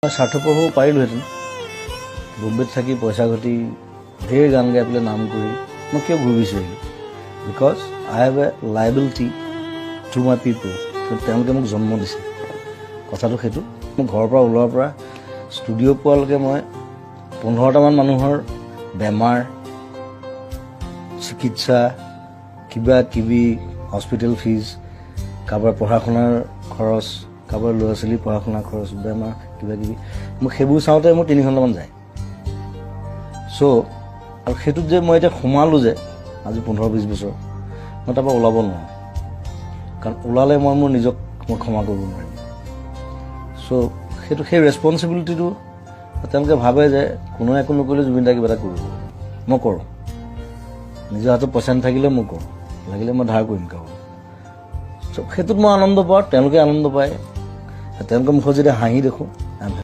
স্বাৰ্থপৰ হ'ব পাৰিলোহেঁতেন বম্বেত থাকি পইচা ঘটি ঢেৰ গান গাই পেলাই নাম কৰি মই কিয় ঘূৰি বিচাৰিলোঁ because I have a liability to my পিপল তেওঁলোকে মোক জন্ম দিছে কথাটো সেইটো মোৰ ঘৰৰ পৰা ওলোৱাৰ পৰা ষ্টুডিঅ' পোৱালৈকে মই 15টামান মানুহৰ বেমাৰ চিকিৎসা কিবা কিবি হস্পিটেল ফিজ কাৰোবাৰ পঢ়া শুনাৰ খৰচ কাৰোবাৰ ল'ৰা ছোৱালীৰ পঢ়া শুনাৰ খৰচ বেমাৰ কিবা কিবি মোক সেইবোৰ চাওঁতে মোৰ 3 ঘণ্টামান যায় চ' আৰু সেইটোত যে মই এতিয়া সোমালোঁ যে আজি 15-20 বছৰ মই তাৰপৰা ওলাব নোৱাৰোঁ কাৰণ ওলালে মই মোৰ নিজক মই ক্ষমা কৰিব নোৱাৰিম চ' সেইটো সেই ৰেছপনচিবিলিটিটো তেওঁলোকে ভাবে যে কোনো একো নকৰিলে জুবিন দাই কিবা এটা কৰিব মই কৰোঁ নিজৰ হাতত পইচা নাথাকিলে মই কৰোঁ লাগিলে মই ধাৰ কৰিম কাৰোবাৰ চ' সেইটোত মই আনন্দ পাওঁ তেওঁলোকে আনন্দ পায় তেওঁলোকৰ মুখত যেতিয়া হাঁহি দেখোঁ